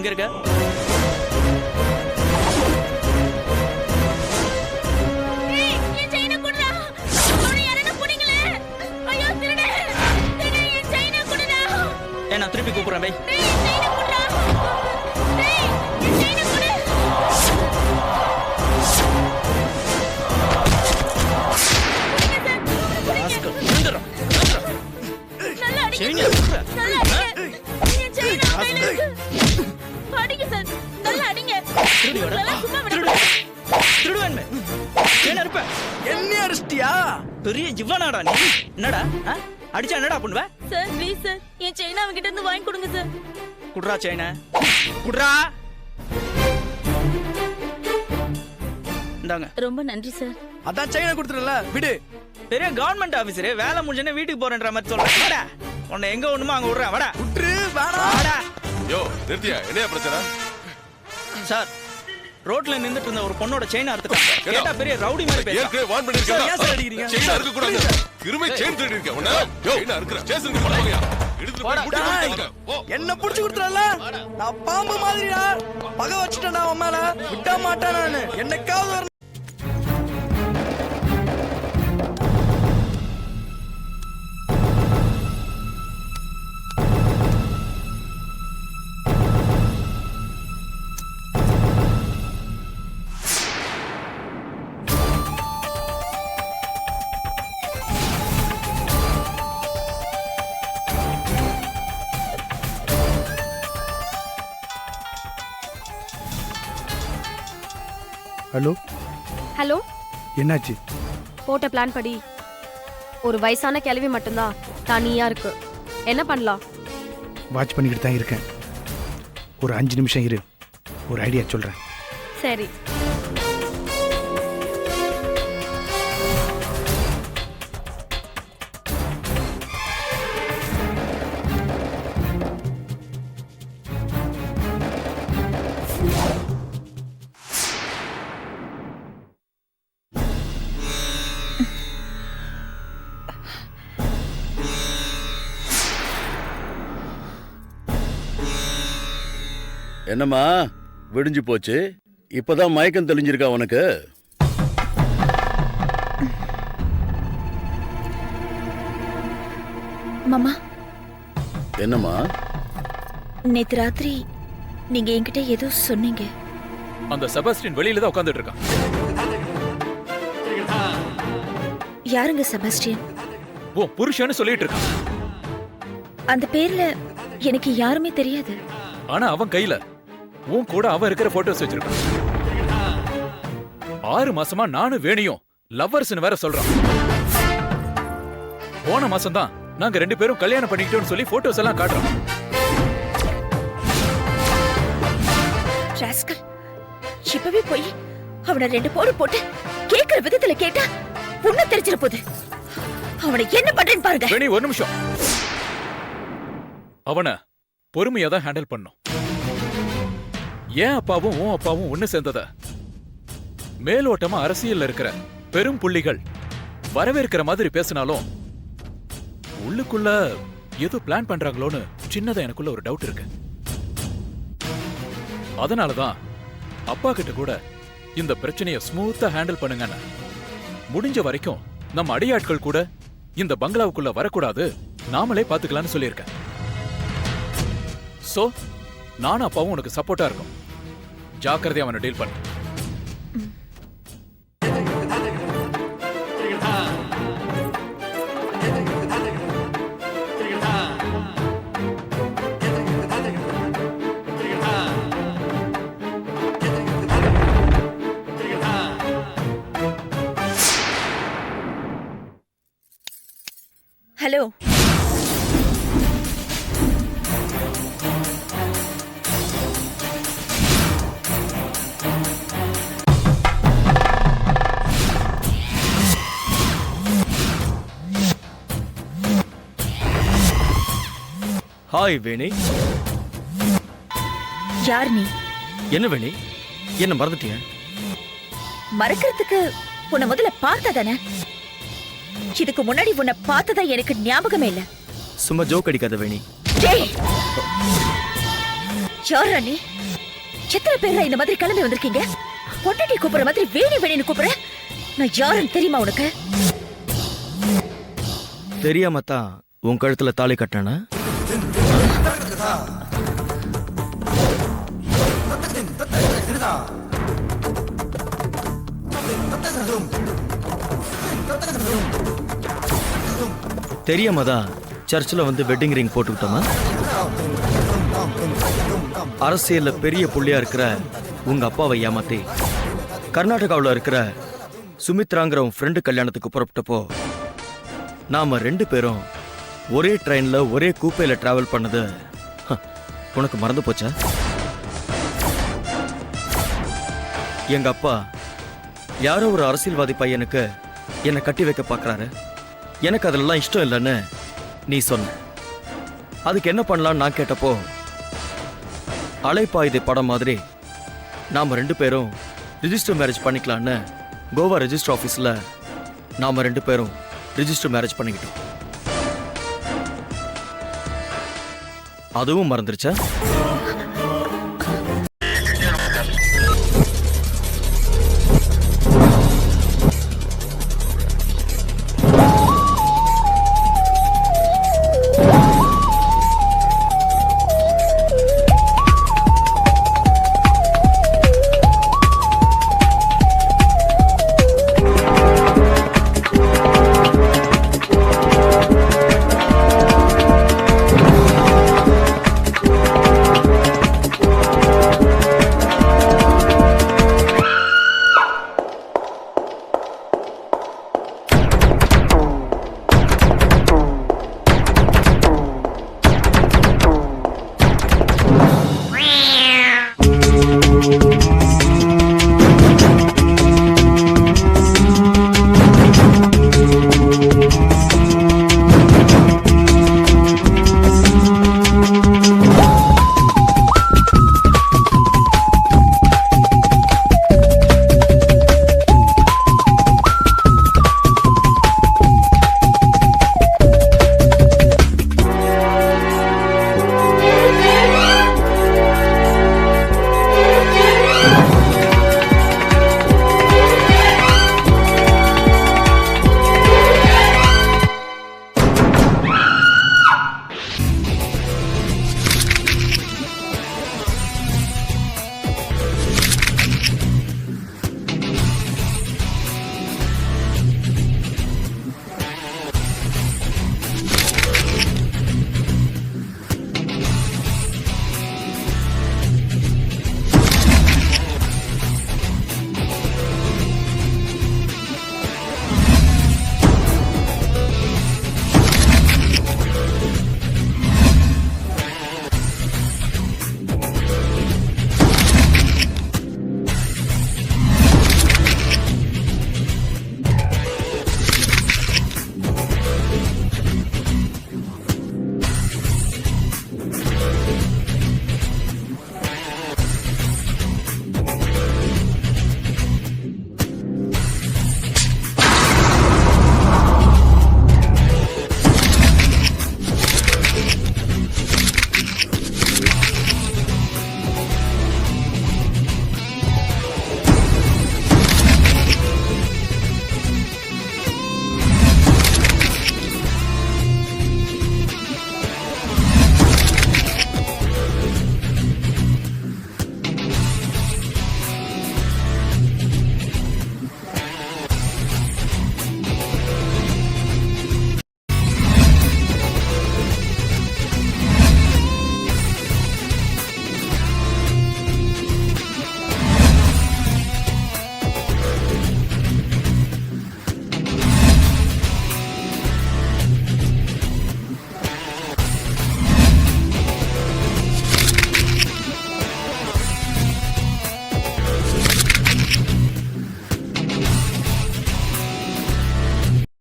எங்க இருக்க? நான் திருப்பி கூப்பிடுறேன் பை. பெரிய இவனாடா நீ? என்னடா அடிச்சா என்னடா பண்ணுவ? சார் ப்ளீஸ் சார் என் செயினை அவங்கிட்ட இருந்து வாங்கி கொடுங்க சார். குட்ரா செயினை குட்ரா. இந்தாங்க. ரொம்ப நன்றி சார். அதான் செயினை கொடுத்துறல விடு. பெரிய கவர்மெண்ட் ஆபீசரே, வேலை முடிஞ்சனே வீட்டுக்கு போறேன்ற மாதிரி சொல்றேன். வாடா, உன்னை எங்க ஒண்ணுமோ அங்க விடுறேன். வாடா விட்டுரு. வாடா வாடா. யோ நிறுத்தியா, என்ன பிரச்சனை? சார், ரோட்ல நின்னுட்டு இருந்த ஒரு பொண்ணோட செயின் அறுத்துட்டாங்க. கேட்டா பெரிய ரவுடி மாதிரி பேசுறான். ஏற்கனவே வார்ன் பண்ணிருக்கேன். ஏன் சார் அடிக்கிறீங்க? செயின் அறுக்க கூடாது. கிருமை செயின் திருடி இருக்க. உன்ன யோ என்ன அறுக்குற? ஸ்டேஷனுக்கு போறியா? எடுத்து போய் முடி. என்ன புடிச்சு கொடுத்துறல? நான் பாம்பு மாதிரிடா. பகை வச்சிட்டேன்டா உன் மேல. விட மாட்டேன் நானு. என்னைக்காவது ஒரு ஹலோ ஹலோ, என்னாச்சு? போட்ட பிளான் படி ஒரு வயசான கிழவி மட்டும்தான் தனியா இருக்கு. என்ன பண்ணலாம்? வாட்ச் பண்ணிக்கிட்டு தான் இருக்கேன். ஒரு 5 நிமிஷம் இரு, ஒரு ஐடியா சொல்கிறேன். சரி. என்னம்மா விடிஞ்சு போச்சு, இப்பதான் மயக்கம் தெளிஞ்சிருக்கா உனக்கு? மாமா, என்னம்மா? நேத்து ராத்திரி நீங்க என்கிட்ட ஏதோ சொன்னீங்க. அந்த செபாஸ்டியன் வெளியில தான் உட்கார்ந்துட்டு இருக்கான். யாருங்க செபாஸ்டியன்? ஓ புருஷன்னு சொல்லிட்டு இருக்கான். அந்த பேர்ல எனக்கு யாருமே தெரியாது. ஆனா அவன் கையில உன் கூட அவன் இருக்கிற போட்டோஸ் வச்சிருக்கான். 6 மாசமா நானும் வேணியும் லவ்வர்ஸ்னு வேற சொல்றான். போன மாசம் தான் நாங்க 2 பேரும் கல்யாணம் பண்ணிக்கிட்டோம்னு சொல்லி போட்டோஸ் எல்லாம் காட்டுறோம். ராஸ்கல், இப்பவே போய் அவனை 2 போடு போட்டு கேக்குற விதத்துல கேட்டா புண்ணு தெரிச்சிட போகுது. அவனை என்ன பண்றேன்னு பாருங்க. வேணி ஒரு நிமிஷம். அவனை பொறுமையா தான் ஹேண்டில் பண்ணும். ஏன் அப்பாவும் உன் அப்பாவும் ஒண்ணு சேர்ந்தத மேலோட்டமா அரசியல்ல இருக்கிற பெரும் புள்ளிகள் வரவேற்கிற மாதிரி பேசினாலும் உள்ளுக்குள்ள ஏதோ பிளான் பண்றாங்களோன்னு சின்னதா எனக்குள்ள ஒரு டவுட் இருக்கு. அதனாலதான் அப்பா கிட்ட கூட இந்த பிரச்சனைய ஸ்மூத்தா ஹேண்டில் பண்ணுங்கன்னு, முடிஞ்ச வரைக்கும் நம்ம அடியாட்கள் கூட இந்த பங்களாவுக்குள்ள வரக்கூடாது, நாமளே பாத்துக்கலாம்னு சொல்லியிருக்கேன். சோ நானும் அப்பாவும் உனக்கு சப்போர்ட்டா இருக்கும். ஜாக்கிரதையா அவனை டீல் பண்ணு. ஹலோ, ஹாய் வேணி. யார் நீ? என்ன வேணி, என்ன மறந்துட்டிய? மறக்கிறதுக்கு உன்னை முதல்ல பார்த்ததானே? இதுக்கு முன்னாடி உன்னை பார்த்ததா எனக்கு ஞாபகமே இல்ல. சும்மா ஜோக் அடிக்காத வேணி. டேய், யாரா நீ? எத்தனை பேரா இந்த மாதிரி கிளம்பி வந்திருக்கீங்க? பொட்டாட்டி கூப்பிடுற மாதிரி வேணி வேணின்னு கூப்பிடுற? நான் யாருன்னு தெரியுமா உனக்கு? தெரியாம தான் உன் கழுத்துல தாலி கட்டினா? தெரியாம தான் சர்ச்சில் வந்து வெட்டிங் ரிங் போட்டுக்கிட்டோமா? அரசியல்ல பெரிய புள்ளியா இருக்கிற உங்க அப்பாவை ஏமாத்தி கர்நாடகாவில் இருக்கிற சுமித்ராங்கிற உன் ஃப்ரெண்டு கல்யாணத்துக்கு புறப்பட்டப்போ நாம 2 பேரும் ஒரே ட்ரெயின்ல ஒரே கூப்பையில டிராவல் பண்ணது உனக்கு மறந்து போச்சா? எங்க அப்பா யாரோ ஒரு அரசியல்வாதி பையனுக்கு என்னை கட்டி வைக்க பார்க்கறாரு, எனக்கு அதெல்லாம் இஷ்டம் இல்லைன்னு நீ சொன்ன. அதுக்கு என்ன பண்ணலான்னு நான் கேட்டப்போ அலைப்பாயுதை படம் மாதிரி நாம 2 பேரும் ரிஜிஸ்டர் மேரேஜ் பண்ணிக்கலான்னு கோவா ரெஜிஸ்டர் ஆஃபீஸில் நாம 2 பேரும் ரிஜிஸ்டர் மேரேஜ் பண்ணிக்கிட்டோம். அதுவும் மறந்துருச்சா?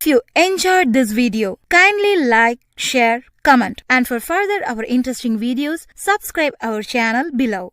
If you enjoyed this video, kindly like, share, comment, and for further our interesting videos, subscribe our channel below.